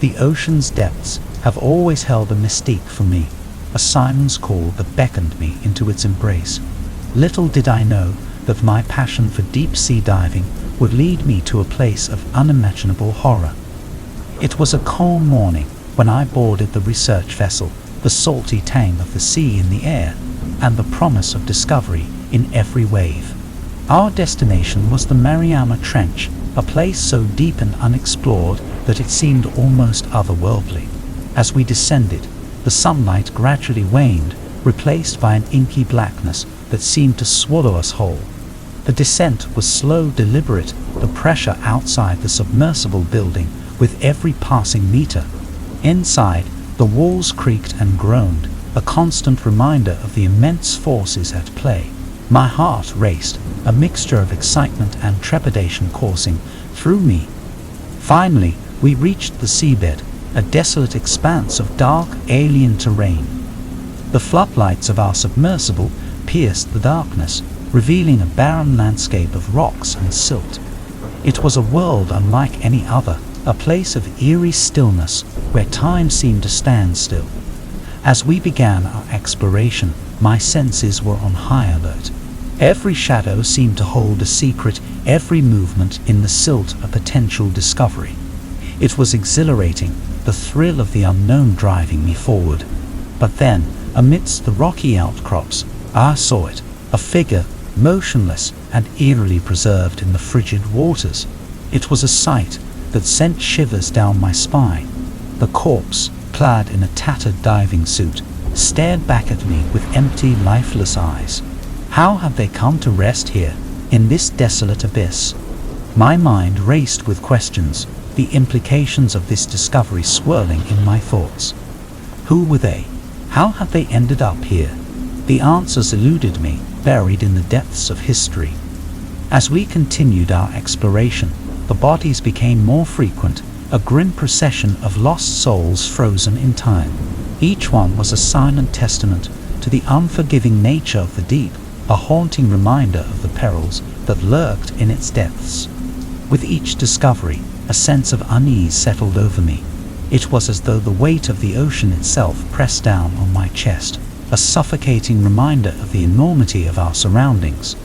The ocean's depths have always held a mystique for me, a siren's call that beckoned me into its embrace. Little did I know that my passion for deep-sea diving would lead me to a place of unimaginable horror. It was a calm morning when I boarded the research vessel, the salty tang of the sea in the air, and the promise of discovery in every wave. Our destination was the Mariana Trench, a place so deep and unexplored that it seemed almost otherworldly. As we descended, the sunlight gradually waned, replaced by an inky blackness that seemed to swallow us whole. The descent was slow, deliberate, the pressure outside the submersible building with every passing meter. Inside, the walls creaked and groaned, a constant reminder of the immense forces at play. My heart raced, a mixture of excitement and trepidation coursing through me. Finally, we reached the seabed, a desolate expanse of dark, alien terrain. The floodlights of our submersible pierced the darkness, revealing a barren landscape of rocks and silt. It was a world unlike any other, a place of eerie stillness where time seemed to stand still. As we began our exploration, my senses were on high alert. Every shadow seemed to hold a secret, every movement in the silt a potential discovery. It was exhilarating, the thrill of the unknown driving me forward. But then, amidst the rocky outcrops, I saw it, a figure, motionless and eerily preserved in the frigid waters. It was a sight that sent shivers down my spine. The corpse, clad in a tattered diving suit, stared back at me with empty, lifeless eyes. How had they come to rest here, in this desolate abyss? My mind raced with questions, the implications of this discovery swirling in my thoughts. Who were they? How had they ended up here? The answers eluded me, buried in the depths of history. As we continued our exploration, the bodies became more frequent, a grim procession of lost souls frozen in time. Each one was a silent testament to the unforgiving nature of the deep, a haunting reminder of the perils that lurked in its depths. With each discovery, a sense of unease settled over me. It was as though the weight of the ocean itself pressed down on my chest, a suffocating reminder of the enormity of our surroundings.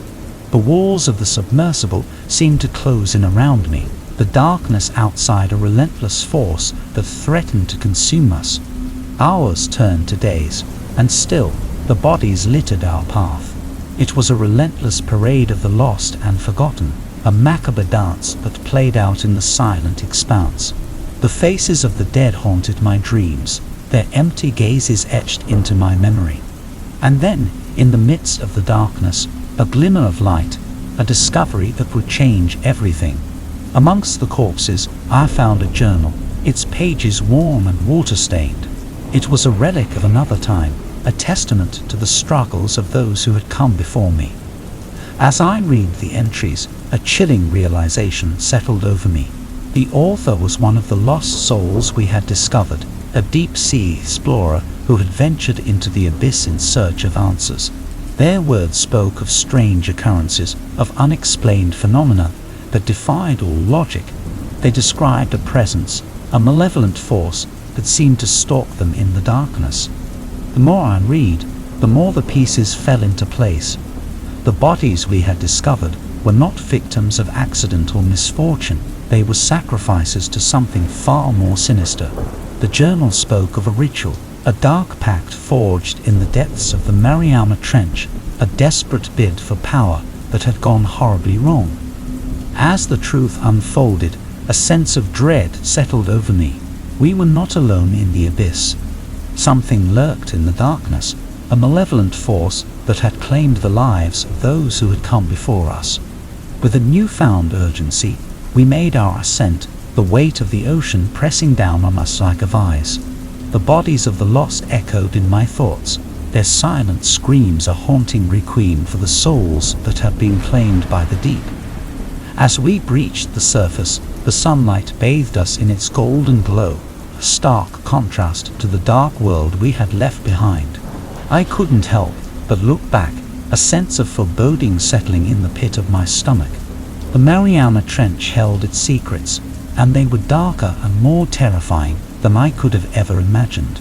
The walls of the submersible seemed to close in around me, the darkness outside a relentless force that threatened to consume us. Hours turned to days, and still the bodies littered our path. It was a relentless parade of the lost and forgotten, a macabre dance that played out in the silent expanse. The faces of the dead haunted my dreams, their empty gazes etched into my memory. And then, in the midst of the darkness, a glimmer of light, a discovery that would change everything. Amongst the corpses, I found a journal, its pages warm and water-stained. It was a relic of another time, a testament to the struggles of those who had come before me. As I read the entries, a chilling realization settled over me. The author was one of the lost souls we had discovered, a deep-sea explorer who had ventured into the abyss in search of answers. Their words spoke of strange occurrences, of unexplained phenomena that defied all logic. They described a presence, a malevolent force that seemed to stalk them in the darkness. The more I read, the more the pieces fell into place. The bodies we had discovered were not victims of accident or misfortune. They were sacrifices to something far more sinister. The journal spoke of a ritual, a dark pact forged in the depths of the Mariana Trench, a desperate bid for power that had gone horribly wrong. As the truth unfolded, a sense of dread settled over me. We were not alone in the abyss. Something lurked in the darkness, a malevolent force that had claimed the lives of those who had come before us. With a newfound urgency, we made our ascent, the weight of the ocean pressing down on us like a vise. The bodies of the lost echoed in my thoughts, their silent screams a haunting requiem for the souls that had been claimed by the deep. As we breached the surface, the sunlight bathed us in its golden glow, a stark contrast to the dark world we had left behind. I couldn't help but look back, a sense of foreboding settling in the pit of my stomach. The Mariana Trench held its secrets, and they were darker and more terrifying than I could have ever imagined.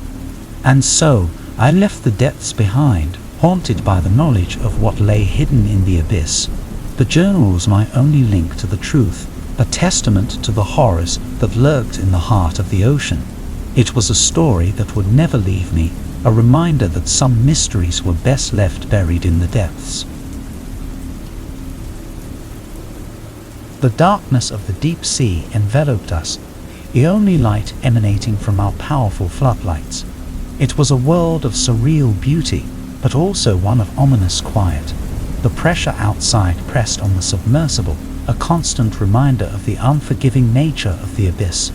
And so, I left the depths behind, haunted by the knowledge of what lay hidden in the abyss. The journal was my only link to the truth, a testament to the horrors that lurked in the heart of the ocean. It was a story that would never leave me, a reminder that some mysteries were best left buried in the depths. The darkness of the deep sea enveloped us, the only light emanating from our powerful floodlights. It was a world of surreal beauty, but also one of ominous quiet. The pressure outside pressed on the submersible, a constant reminder of the unforgiving nature of the abyss.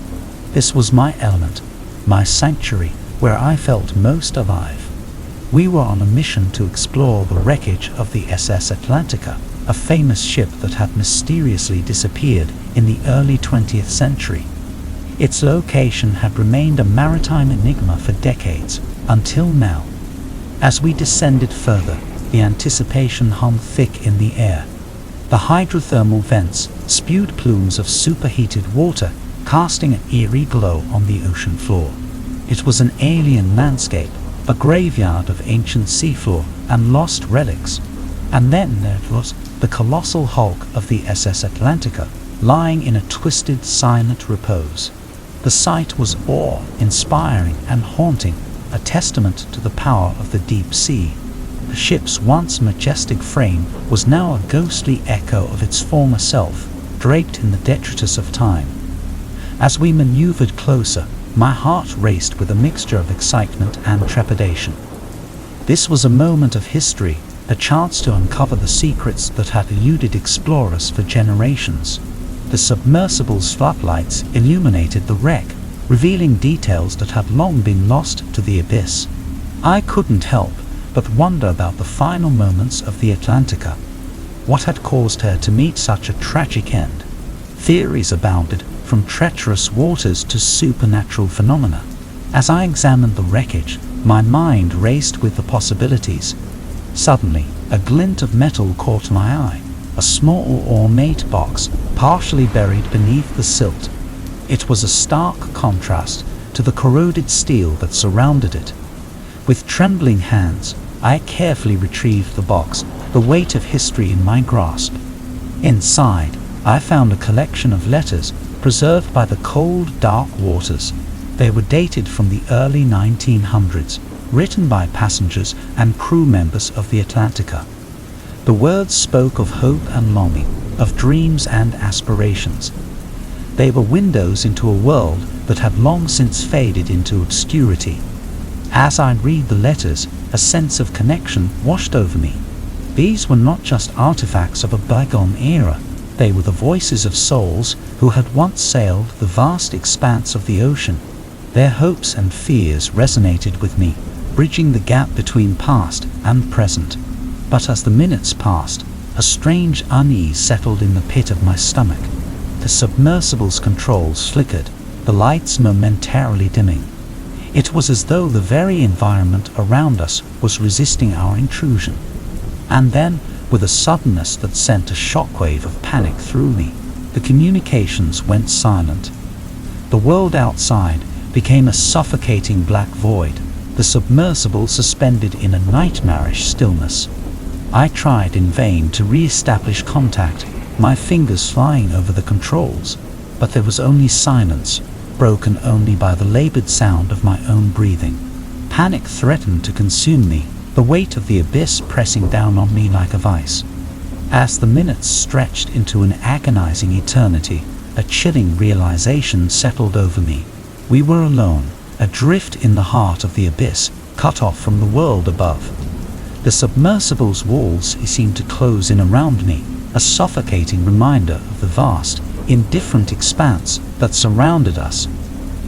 This was my element, my sanctuary, where I felt most alive. We were on a mission to explore the wreckage of the SS Atlantica, a famous ship that had mysteriously disappeared in the early 20th century. Its location had remained a maritime enigma for decades, until now. As we descended further, the anticipation hung thick in the air. The hydrothermal vents spewed plumes of superheated water, casting an eerie glow on the ocean floor. It was an alien landscape, a graveyard of ancient seafloor and lost relics. And then there was the colossal hulk of the SS Atlantica, lying in a twisted, silent repose. The sight was awe-inspiring and haunting, a testament to the power of the deep sea. The ship's once majestic frame was now a ghostly echo of its former self, draped in the detritus of time. As we maneuvered closer, my heart raced with a mixture of excitement and trepidation. This was a moment of history, a chance to uncover the secrets that had eluded explorers for generations. The submersible's floodlights illuminated the wreck, revealing details that had long been lost to the abyss. I couldn't help but wonder about the final moments of the Atlantica. What had caused her to meet such a tragic end? Theories abounded, from treacherous waters to supernatural phenomena. As I examined the wreckage, my mind raced with the possibilities. Suddenly, a glint of metal caught my eye, a small ornate box partially buried beneath the silt. It was a stark contrast to the corroded steel that surrounded it. With trembling hands, I carefully retrieved the box, the weight of history in my grasp. Inside, I found a collection of letters preserved by the cold, dark waters. They were dated from the early 1900s, written by passengers and crew members of the Atlantica. The words spoke of hope and longing, of dreams and aspirations. They were windows into a world that had long since faded into obscurity. As I read the letters, a sense of connection washed over me. These were not just artifacts of a bygone era. They were the voices of souls who had once sailed the vast expanse of the ocean. Their hopes and fears resonated with me, bridging the gap between past and present. But as the minutes passed, a strange unease settled in the pit of my stomach. The submersible's controls flickered, the lights momentarily dimming. It was as though the very environment around us was resisting our intrusion. And then, with a suddenness that sent a shockwave of panic through me, the communications went silent. The world outside became a suffocating black void, the submersible suspended in a nightmarish stillness. I tried in vain to re-establish contact, my fingers flying over the controls, but there was only silence, broken only by the labored sound of my own breathing. Panic threatened to consume me, the weight of the abyss pressing down on me like a vice. As the minutes stretched into an agonizing eternity, a chilling realization settled over me. We were alone, adrift in the heart of the abyss, cut off from the world above. The submersible's walls seemed to close in around me, a suffocating reminder of the vast, indifferent expanse that surrounded us.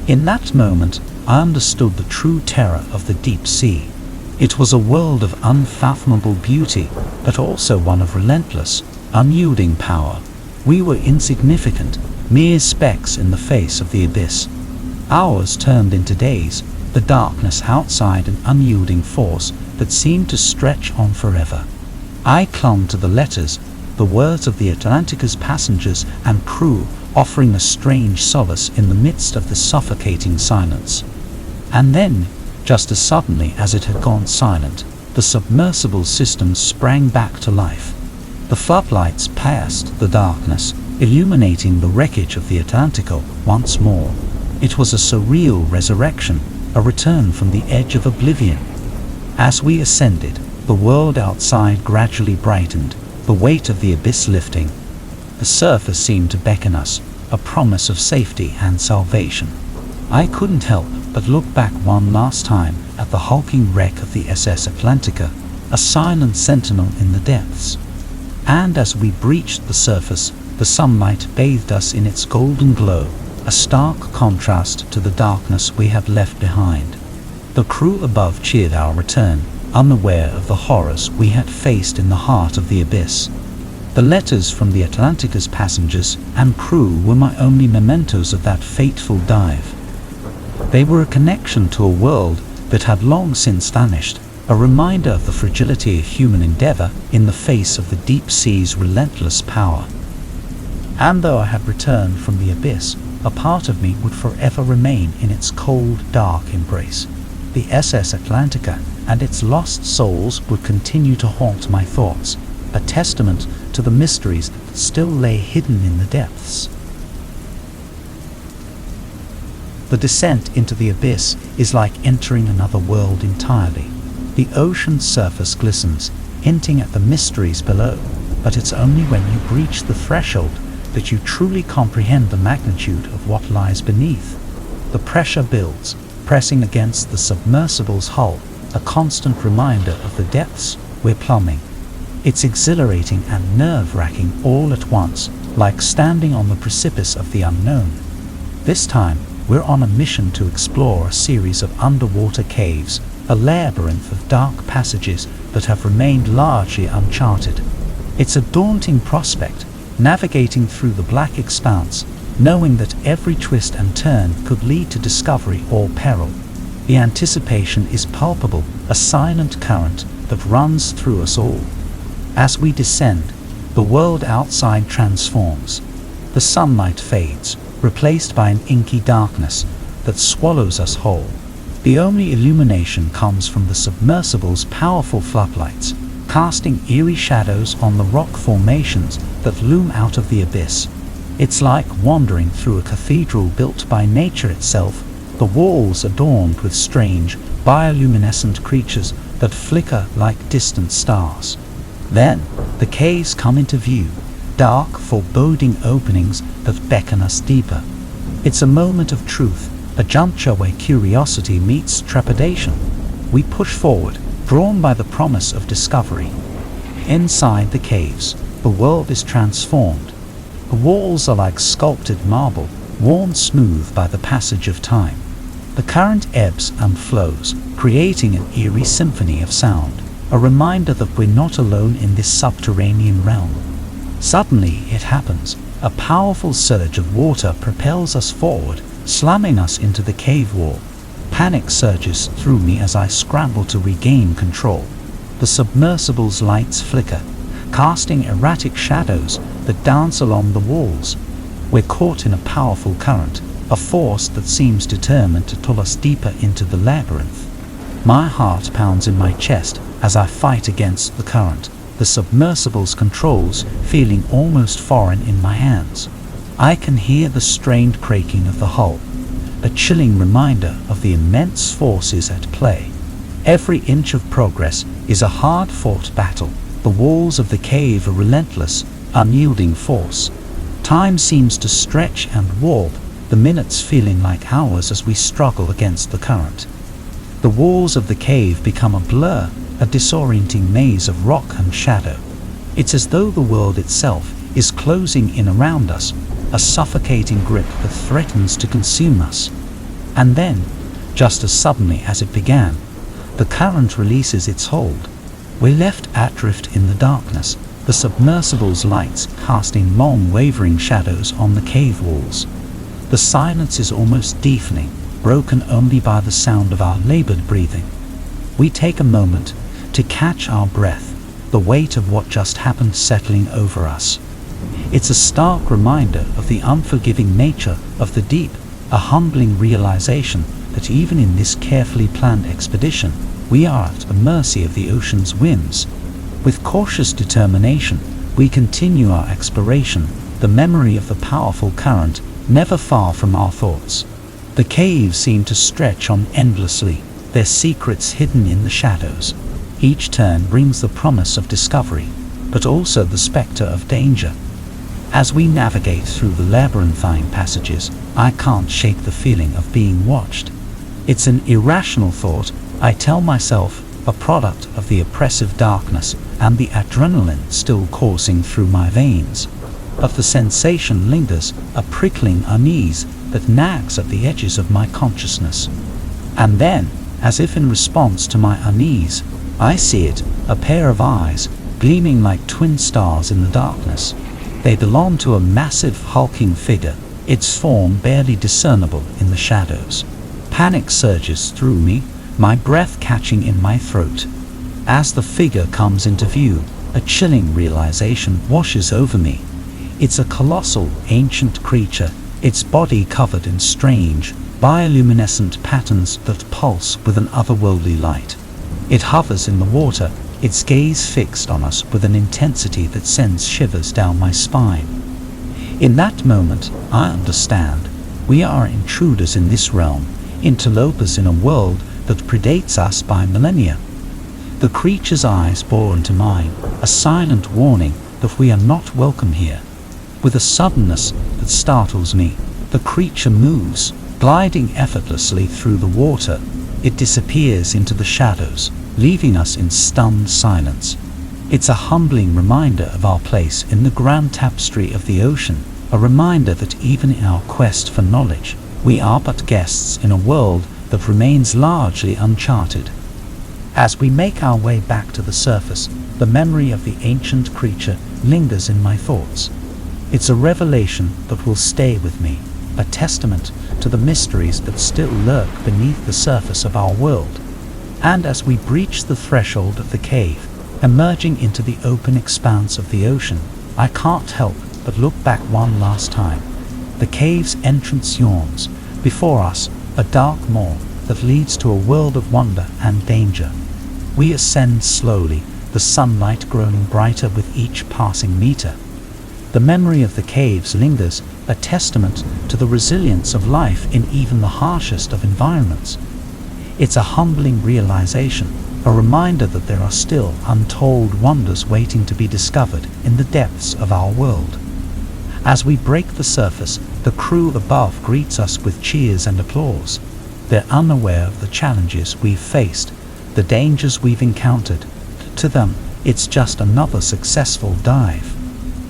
In that moment, I understood the true terror of the deep sea. It was a world of unfathomable beauty, but also one of relentless, unyielding power. We were insignificant, mere specks in the face of the abyss. Hours turned into days, the darkness outside an unyielding force that seemed to stretch on forever. I clung to the letters, the words of the Atlantica's passengers and crew, offering a strange solace in the midst of the suffocating silence. And then, just as suddenly as it had gone silent, the submersible system sprang back to life. The floodlights pierced the darkness, illuminating the wreckage of the Atlantico once more. It was a surreal resurrection, a return from the edge of oblivion. As we ascended, the world outside gradually brightened, the weight of the abyss lifting. The surface seemed to beckon us, a promise of safety and salvation. I couldn't help but look back one last time at the hulking wreck of the SS Atlantica, a silent sentinel in the depths. And as we breached the surface, the sunlight bathed us in its golden glow, a stark contrast to the darkness we had left behind. The crew above cheered our return, unaware of the horrors we had faced in the heart of the abyss. The letters from the Atlantica's passengers and crew were my only mementos of that fateful dive. They were a connection to a world that had long since vanished, a reminder of the fragility of human endeavor in the face of the deep sea's relentless power. And though I had returned from the abyss, a part of me would forever remain in its cold, dark embrace. The SS Atlantica and its lost souls would continue to haunt my thoughts, a testament to the mysteries that still lay hidden in the depths. The descent into the abyss is like entering another world entirely. The ocean's surface glistens, hinting at the mysteries below, but it's only when you breach the threshold that you truly comprehend the magnitude of what lies beneath. The pressure builds, pressing against the submersible's hull, a constant reminder of the depths we're plumbing. It's exhilarating and nerve-wracking all at once, like standing on the precipice of the unknown. This time, we're on a mission to explore a series of underwater caves, a labyrinth of dark passages that have remained largely uncharted. It's a daunting prospect, navigating through the black expanse, knowing that every twist and turn could lead to discovery or peril. The anticipation is palpable, a silent current that runs through us all. As we descend, the world outside transforms. The sunlight fades, replaced by an inky darkness that swallows us whole. The only illumination comes from the submersible's powerful floodlights, casting eerie shadows on the rock formations that loom out of the abyss. It's like wandering through a cathedral built by nature itself, the walls adorned with strange, bioluminescent creatures that flicker like distant stars. Then, the caves come into view, dark, foreboding openings that beckon us deeper. It's a moment of truth, a juncture where curiosity meets trepidation. We push forward, drawn by the promise of discovery. Inside the caves, the world is transformed. The walls are like sculpted marble, worn smooth by the passage of time. The current ebbs and flows, creating an eerie symphony of sound, a reminder that we're not alone in this subterranean realm. Suddenly, it happens. A powerful surge of water propels us forward, slamming us into the cave wall. Panic surges through me as I scramble to regain control. The submersible's lights flicker, casting erratic shadows that dance along the walls. We're caught in a powerful current, a force that seems determined to pull us deeper into the labyrinth. My heart pounds in my chest as I fight against the current, the submersible's controls feeling almost foreign in my hands. I can hear the strained creaking of the hull, a chilling reminder of the immense forces at play. Every inch of progress is a hard-fought battle. The walls of the cave are relentless, unyielding force. Time seems to stretch and warp, the minutes feeling like hours as we struggle against the current. The walls of the cave become a blur, a disorienting maze of rock and shadow. It's as though the world itself is closing in around us, a suffocating grip that threatens to consume us. And then, just as suddenly as it began, the current releases its hold. We're left adrift in the darkness, the submersible's lights casting long wavering shadows on the cave walls. The silence is almost deafening, broken only by the sound of our labored breathing. We take a moment to catch our breath, the weight of what just happened settling over us. It's a stark reminder of the unforgiving nature of the deep, a humbling realization that even in this carefully planned expedition, we are at the mercy of the ocean's whims. With cautious determination, we continue our exploration, the memory of the powerful current never far from our thoughts. The caves seem to stretch on endlessly, their secrets hidden in the shadows. Each turn brings the promise of discovery, but also the specter of danger. As we navigate through the labyrinthine passages, I can't shake the feeling of being watched. It's an irrational thought, I tell myself, a product of the oppressive darkness and the adrenaline still coursing through my veins. But the sensation lingers, a prickling unease that nags at the edges of my consciousness. And then, as if in response to my unease, I see it, a pair of eyes, gleaming like twin stars in the darkness. They belong to a massive hulking figure, its form barely discernible in the shadows. Panic surges through me, my breath catching in my throat. As the figure comes into view, a chilling realization washes over me. It's a colossal, ancient creature, its body covered in strange, bioluminescent patterns that pulse with an otherworldly light. It hovers in the water, its gaze fixed on us with an intensity that sends shivers down my spine. In that moment, I understand. We are intruders in this realm, interlopers in a world that predates us by millennia. The creature's eyes bore into mine, a silent warning that we are not welcome here. With a suddenness that startles me, the creature moves, gliding effortlessly through the water. It disappears into the shadows, leaving us in stunned silence. It's a humbling reminder of our place in the grand tapestry of the ocean, a reminder that even in our quest for knowledge, we are but guests in a world that remains largely uncharted. As we make our way back to the surface, the memory of the ancient creature lingers in my thoughts. It's a revelation that will stay with me, a testament to the mysteries that still lurk beneath the surface of our world. And as we breach the threshold of the cave, emerging into the open expanse of the ocean, I can't help but look back one last time. The cave's entrance yawns. Before us, a dark maw that leads to a world of wonder and danger. We ascend slowly, the sunlight growing brighter with each passing meter. The memory of the caves lingers, a testament to the resilience of life in even the harshest of environments. It's a humbling realization, a reminder that there are still untold wonders waiting to be discovered in the depths of our world. As we break the surface, the crew above greets us with cheers and applause. They're unaware of the challenges we've faced, the dangers we've encountered. To them, it's just another successful dive.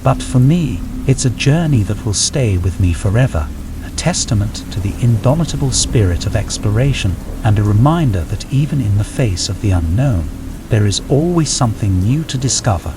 But for me, it's a journey that will stay with me forever, a testament to the indomitable spirit of exploration and a reminder that even in the face of the unknown, there is always something new to discover.